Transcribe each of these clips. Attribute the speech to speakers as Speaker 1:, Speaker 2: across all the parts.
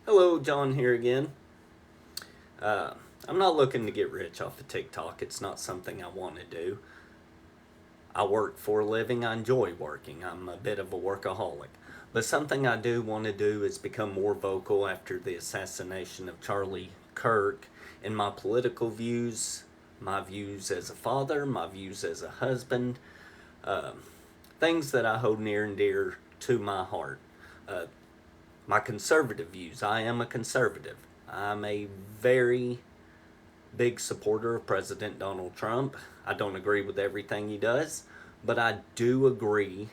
Speaker 1: Hello, John here again. Uh, I'm not looking to get rich off of TikTok. It's not something I want to do. I work for a living. I enjoy working. I'm a bit of a workaholic. But something I do want to do is become more vocal after the assassination of Charlie Kirk in my political views, my views as a father, my views as a husband, uh, things that I hold near and dear to my heart. Uh, my conservative views. I am a conservative. I'm a very big supporter of President Donald Trump. I don't agree with everything he does, but I do agree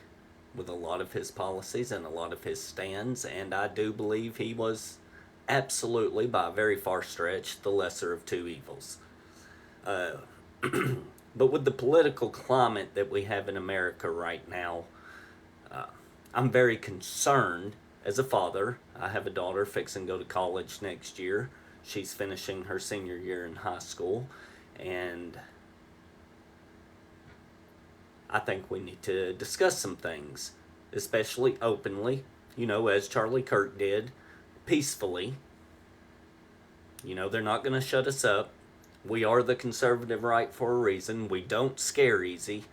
Speaker 1: with a lot of his policies and a lot of his stands, and I do believe he was absolutely, by a very far stretch, the lesser of two evils. Uh, but with the political climate that we have in America right now, uh, I'm very concerned as a father. I have a daughter fixing to go to college next year. She's finishing her senior year in high school, and I think we need to discuss some things, especially openly, as Charlie Kirk did, peacefully. They're not going to shut us up. We are the conservative right for a reason. We don't scare easy.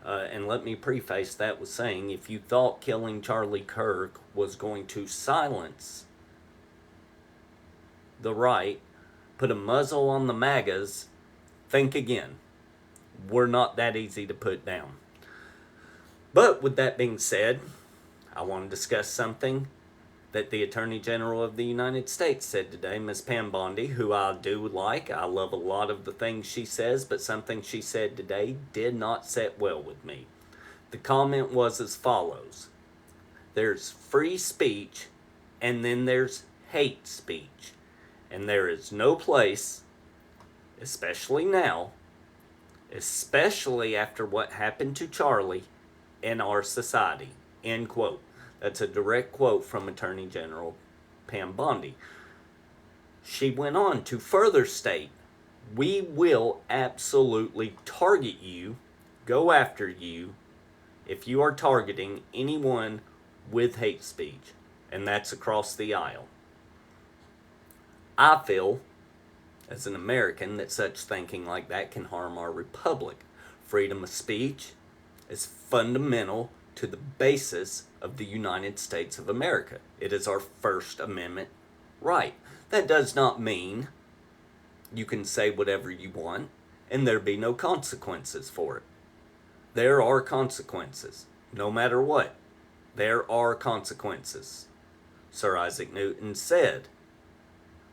Speaker 1: And let me preface that with saying if you thought killing Charlie Kirk was going to silence the right, put a muzzle on the MAGAs, think again. We're not that easy to put down. But with that being said, I want to discuss something that the Attorney General of the United States said today, Ms. Pam Bondi, who I do like. I love a lot of the things she says, but something she said today did not sit well with me. The comment was as follows: there's free speech, and then there's hate speech. And there is no place, especially now, especially after what happened to Charlie, in our society. End quote. That's a direct quote from Attorney General Pam Bondi. She went on to further state, we will absolutely target you, go after you, if you are targeting anyone with hate speech. And that's across the aisle. I feel, as an American, that such thinking like that can harm our republic. Freedom of speech is fundamental to the basis of the United States of America. It is our First Amendment right. That does not mean you can say whatever you want and there be no consequences for it. There are consequences, no matter what. There are consequences. Sir Isaac Newton said,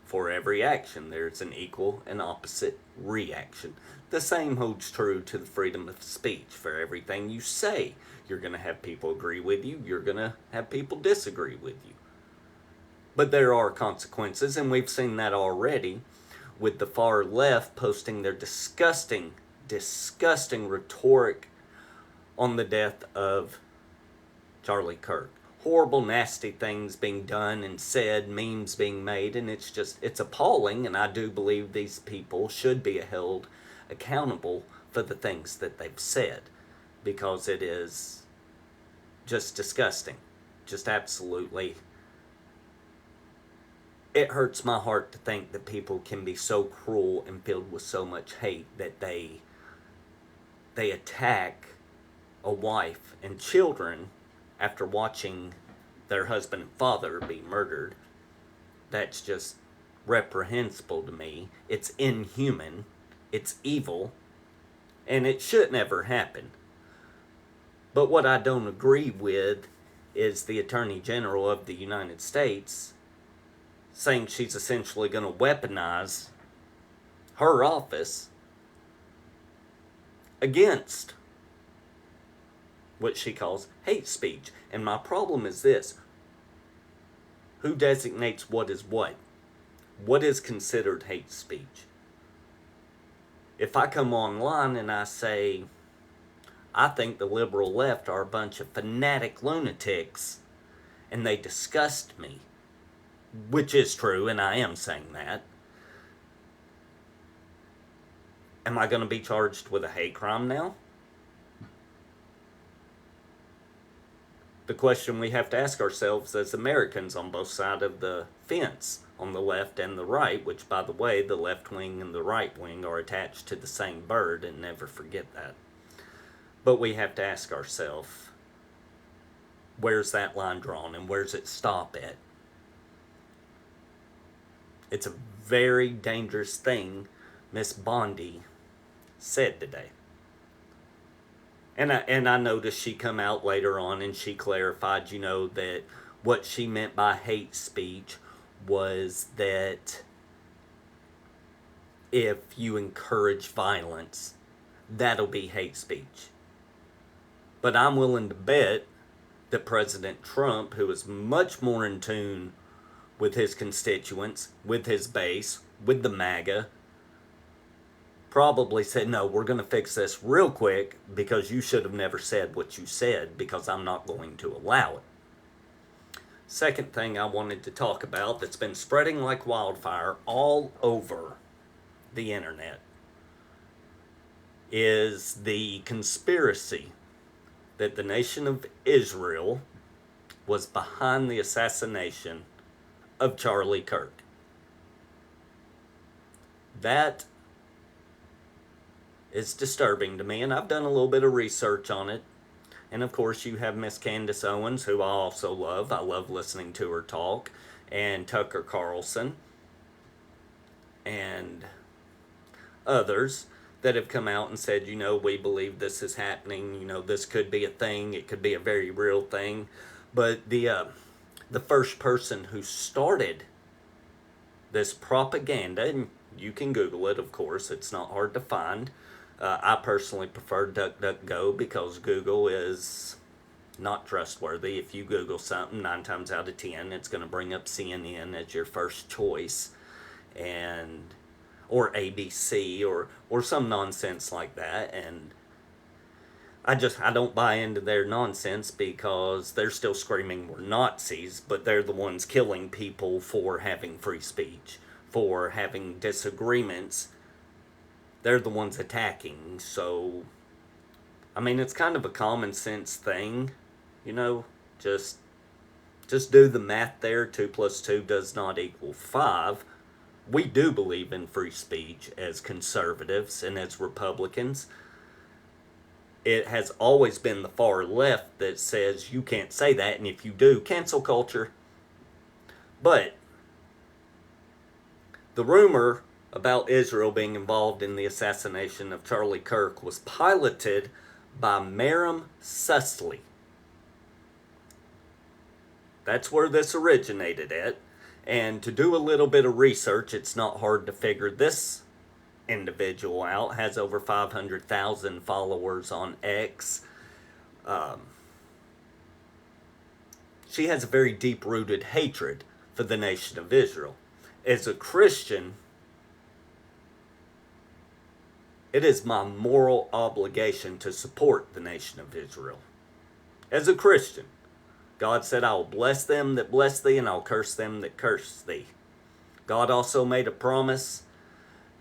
Speaker 1: for every action, there's an equal and opposite reaction. The same holds true to the freedom of speech. For everything you say, you're going to have people agree with you, you're going to have people disagree with you. But there are consequences, and we've seen that already with the far left posting their disgusting, disgusting rhetoric on the death of Charlie Kirk. Horrible, nasty things being done and said, memes being made, and it's appalling, and I do believe these people should be held accountable for the things that they've said, because it is just disgusting. Just absolutely. It hurts my heart to think that people can be so cruel and filled with so much hate that they attack a wife and children after watching their husband and father be murdered. That's just reprehensible to me. It's inhuman. It's evil. And it should never happen. But what I don't agree with is the Attorney General of the United States saying she's essentially going to weaponize her office against what she calls hate speech. And my problem is this: who designates what is what? What is considered hate speech? If I come online and I say, I think the liberal left are a bunch of fanatic lunatics and they disgust me, which is true, and I am saying that, am I going to be charged with a hate crime now? the question we have to ask ourselves as Americans on both sides of the fence, on the left and the right, which, by the way, the left wing and the right wing are attached to the same bird, and never forget that. But we have to ask ourselves, where's that line drawn and where's it stop at? It's a very dangerous thing Miss Bondi said today. And I noticed she come out later on and she clarified, that what she meant by hate speech was that if you encourage violence, that'll be hate speech. But I'm willing to bet that President Trump, who is much more in tune with his constituents, with his base, with the MAGA, probably said, no, we're going to fix this real quick because you should have never said what you said because I'm not going to allow it. Second thing I wanted to talk about that's been spreading like wildfire all over the internet is the conspiracy that the nation of Israel was behind the assassination of Charlie Kirk. That is disturbing to me, and I've done a little bit of research on it. And of course, you have Miss Candace Owens, who I also love. I love listening to her talk, and Tucker Carlson, and others that have come out and said, we believe this is happening. This could be a thing. It could be a very real thing. But the first person who started this propaganda, and you can Google it, of course. It's not hard to find. I personally prefer DuckDuckGo because Google is not trustworthy. If you Google something, 9 times out of 10, it's going to bring up CNN as your first choice, or ABC, or some nonsense like that. And I don't buy into their nonsense because they're still screaming we're Nazis, but they're the ones killing people for having free speech, for having disagreements. They're the ones attacking. So, it's kind of a common sense thing, just do the math there. 2 + 2 does not equal 5. We do believe in free speech as conservatives and as Republicans. It has always been the far left that says you can't say that, and if you do, cancel culture. But the rumor about Israel being involved in the assassination of Charlie Kirk was piloted by Maram Sussley. That's where this originated at. And to do a little bit of research, it's not hard to figure this individual out. Has over 500,000 followers on X. She has a very deep-rooted hatred for the nation of Israel. As a Christian, it is my moral obligation to support the nation of Israel. As a Christian, God said, I will bless them that bless thee, and I'll curse them that curse thee. God also made a promise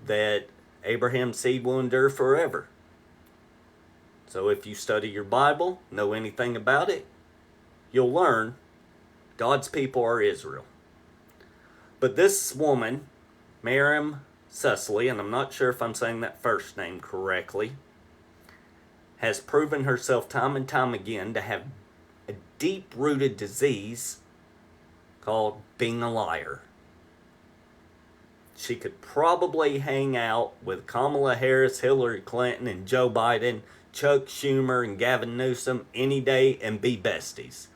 Speaker 1: that Abraham's seed will endure forever. So if you study your Bible, know anything about it, you'll learn God's people are Israel. But this woman, Maram Sussley, and I'm not sure if I'm saying that first name correctly, has proven herself time and time again to have a deep-rooted disease called being a liar. She could probably hang out with Kamala Harris, Hillary Clinton, and Joe Biden, Chuck Schumer, and Gavin Newsom any day and be besties.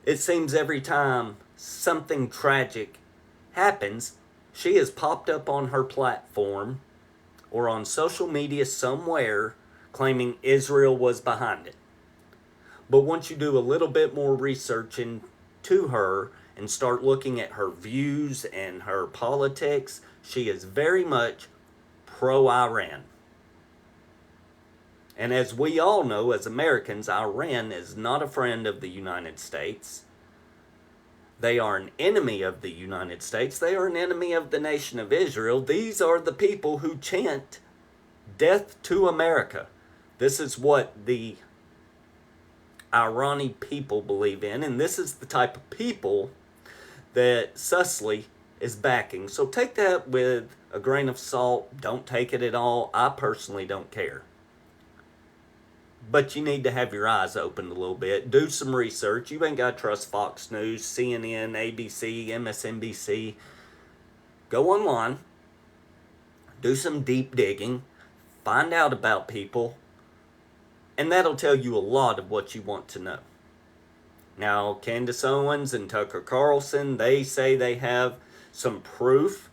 Speaker 1: It seems every time something tragic happens, she has popped up on her platform or on social media somewhere claiming Israel was behind it. But once you do a little bit more research into her and start looking at her views and her politics, she is very much pro-Iran. And as we all know, as Americans, Iran is not a friend of the United States. They are an enemy of the United States. They are an enemy of the nation of Israel. These are the people who chant death to America. This is what the Irani people believe in, and this is the type of people that Susley is backing. So take that with a grain of salt. Don't take it at all. I personally don't care. But you need to have your eyes opened a little bit. Do some research. You ain't got to trust Fox News, CNN, ABC, MSNBC. Go online. Do some deep digging. Find out about people. And that'll tell you a lot of what you want to know. Now, Candace Owens and Tucker Carlson, they say they have some proof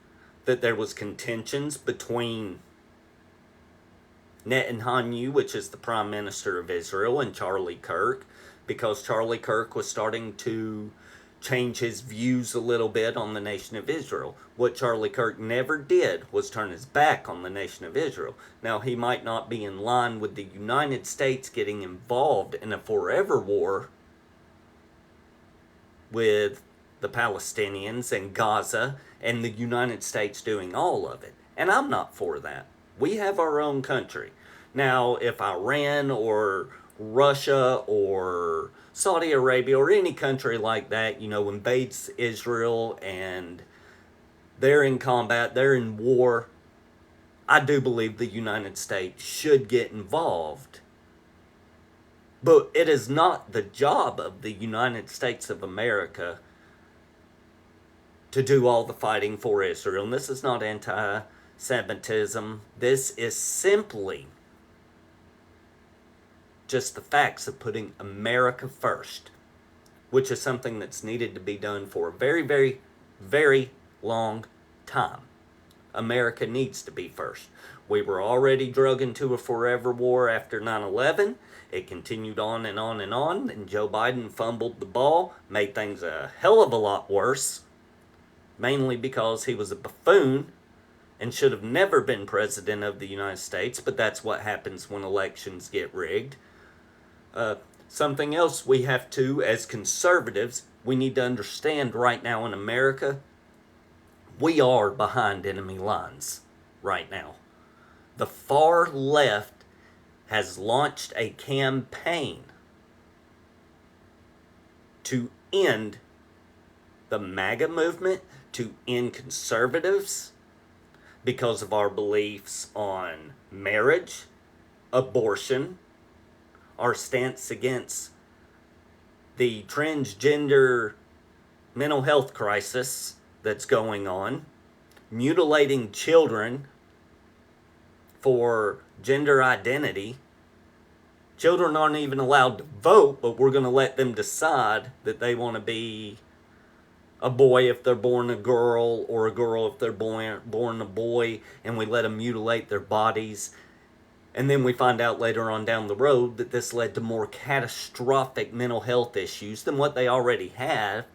Speaker 1: that there was contentions between Netanyahu, which is the Prime Minister of Israel, and Charlie Kirk, because Charlie Kirk was starting to change his views a little bit on the nation of Israel. What Charlie Kirk never did was turn his back on the nation of Israel. Now, he might not be in line with the United States getting involved in a forever war with the Palestinians and Gaza and the United States doing all of it. And I'm not for that. We have our own country. Now, if Iran or Russia or Saudi Arabia or any country like that, invades Israel and they're in combat, they're in war, I do believe the United States should get involved. But it is not the job of the United States of America to do all the fighting for Israel. And this is not anti-Semitism. This is simply just the facts of putting America first, which is something that's needed to be done for a very, very, very long time. America needs to be first. We were already drug into a forever war after 9/11. It continued on and on and on, and Joe Biden fumbled the ball, made things a hell of a lot worse, mainly because he was a buffoon and should have never been president of the United States, but that's what happens when elections get rigged. Something else we have to, as conservatives, we need to understand right now in America, we are behind enemy lines right now. The far left has launched a campaign to end the MAGA movement, to end conservatives because of our beliefs on marriage, abortion, our stance against the transgender mental health crisis that's going on, mutilating children for gender identity. Children aren't even allowed to vote, but we're going to let them decide that they want to be a boy if they're born a girl, or a girl if they're born a boy, and we let them mutilate their bodies. And then we find out later on down the road that this led to more catastrophic mental health issues than what they already have.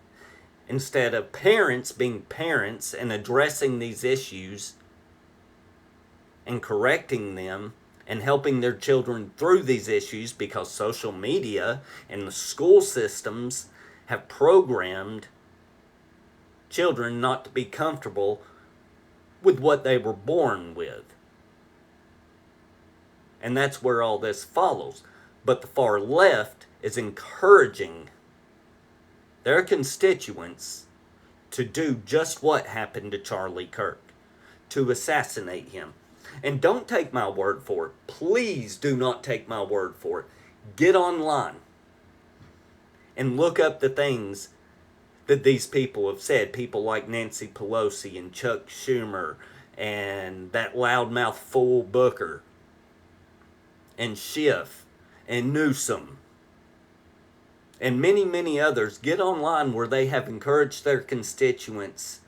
Speaker 1: Instead of parents being parents and addressing these issues and correcting them and helping their children through these issues, because social media and the school systems have programmed children not to be comfortable with what they were born with. And that's where all this follows. But the far left is encouraging their constituents to do just what happened to Charlie Kirk, to assassinate him. And don't take my word for it. Please do not take my word for it. Get online and look up the things that these people have said. People like Nancy Pelosi and Chuck Schumer and that loudmouth fool Booker and Schiff and Newsom and many, many others. Get online where they have encouraged their constituents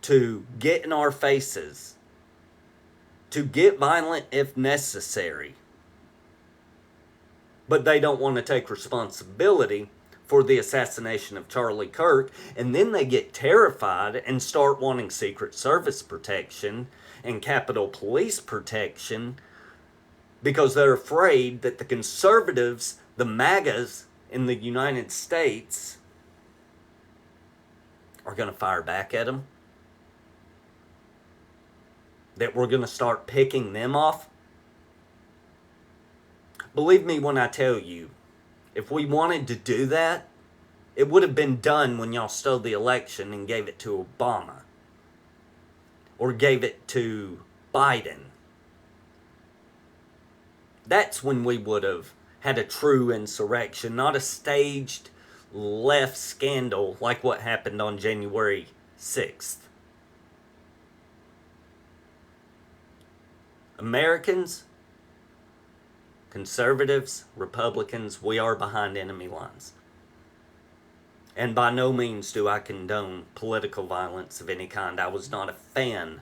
Speaker 1: to get in our faces, to get violent if necessary. But they don't want to take responsibility for the assassination of Charlie Kirk, and then they get terrified and start wanting Secret Service protection and Capitol Police protection because they're afraid that the conservatives, the MAGAs in the United States, are going to fire back at them. That we're going to start picking them off. Believe me when I tell you, If we wanted to do that, it would have been done when y'all stole the election and gave it to Obama. Or gave it to Biden. That's when we would have had a true insurrection, not a staged left scandal like what happened on January 6th. Americans, conservatives, Republicans, we are behind enemy lines. And by no means do I condone political violence of any kind. I was not a fan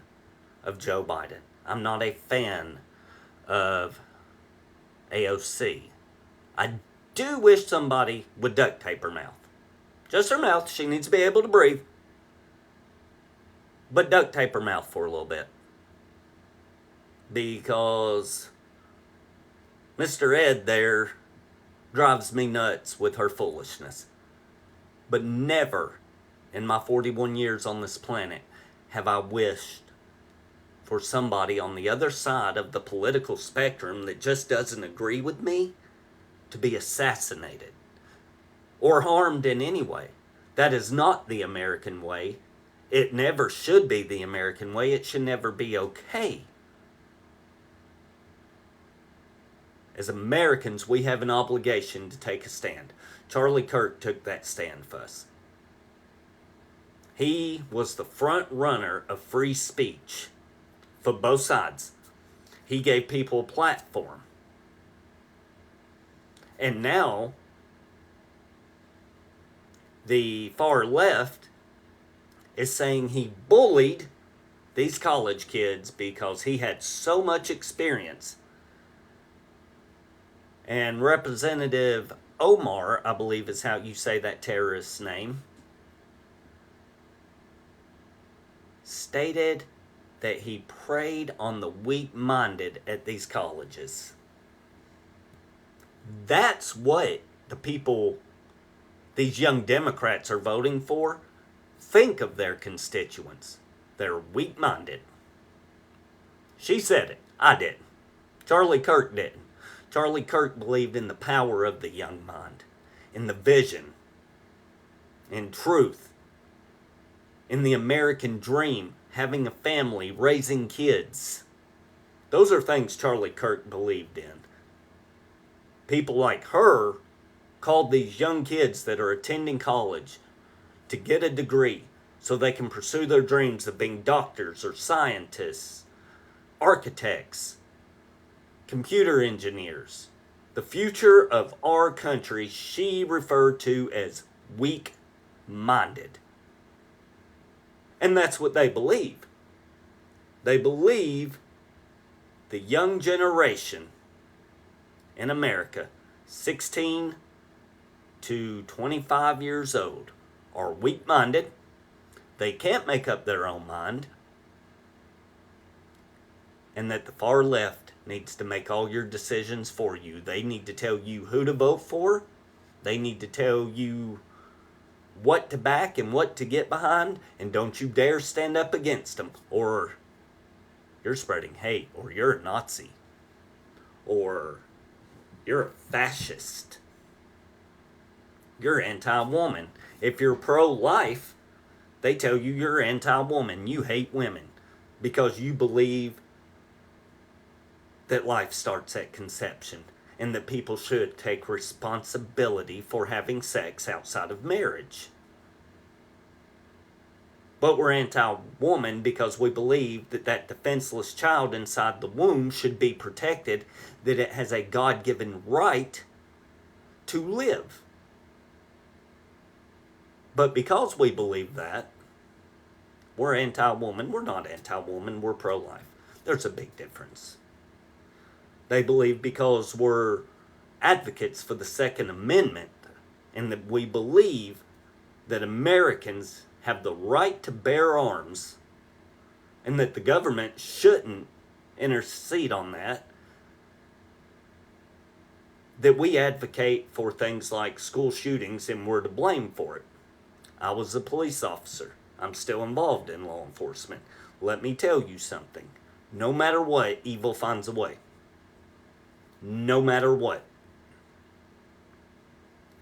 Speaker 1: of Joe Biden. I'm not a fan of AOC. I do wish somebody would duct tape her mouth. Just her mouth. She needs to be able to breathe. But duct tape her mouth for a little bit. Because Mr. Ed there drives me nuts with her foolishness. But never in my 41 years on this planet have I wished for somebody on the other side of the political spectrum that just doesn't agree with me to be assassinated or harmed in any way. That is not the American way. It never should be the American way. It should never be okay. As Americans, we have an obligation to take a stand. Charlie Kirk took that stand for us. He was the front runner of free speech for both sides. He gave people a platform. And now, the far left is saying he bullied these college kids because he had so much experience. And Representative Omar, I believe is how you say that terrorist's name, stated that he preyed on the weak-minded at these colleges. That's what the people, these young Democrats are voting for, think of their constituents. They're weak-minded. She said it. I didn't. Charlie Kirk didn't. Charlie Kirk believed in the power of the young mind, in the vision, in truth, in the American dream, having a family, raising kids. Those are things Charlie Kirk believed in. People like her called these young kids that are attending college to get a degree so they can pursue their dreams of being doctors or scientists, architects, computer engineers. The future of our country she referred to as weak-minded. And that's what they believe. They believe the young generation in America, 16 to 25 years old, are weak-minded. They can't make up their own mind. And that the far left needs to make all your decisions for you. They need to tell you who to vote for. They need to tell you what to back and what to get behind. And don't you dare stand up against them. Or you're spreading hate. Or you're a Nazi. Or you're a fascist. You're anti-woman. If you're pro-life, they tell you you're anti-woman. You hate women. Because you believe that life starts at conception and that people should take responsibility for having sex outside of marriage. But we're anti-woman because we believe that that defenseless child inside the womb should be protected, that it has a God-given right to live. But because we believe that, we're anti-woman. We're not anti-woman, we're pro-life. There's a big difference. They believe because we're advocates for the Second Amendment and that we believe that Americans have the right to bear arms and that the government shouldn't intercede on that, that we advocate for things like school shootings and we're to blame for it. I was a police officer. I'm still involved in law enforcement. Let me tell you something. No matter what, evil finds a way. No matter what.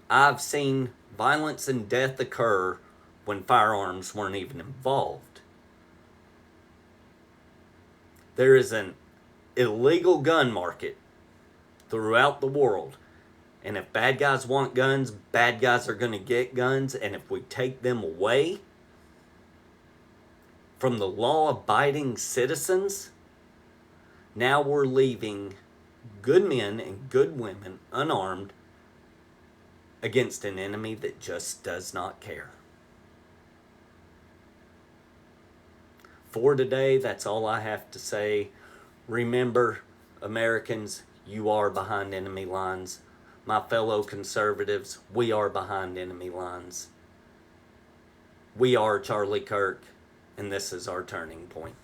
Speaker 1: I've seen violence and death occur when firearms weren't even involved. There is an illegal gun market throughout the world. And if bad guys want guns, bad guys are going to get guns. And if we take them away from the law abiding citizens, now we're leaving good men and good women unarmed against an enemy that just does not care. For today, that's all I have to say. Remember, Americans, you are behind enemy lines. My fellow conservatives, we are behind enemy lines. We are Charlie Kirk, and this is our turning point.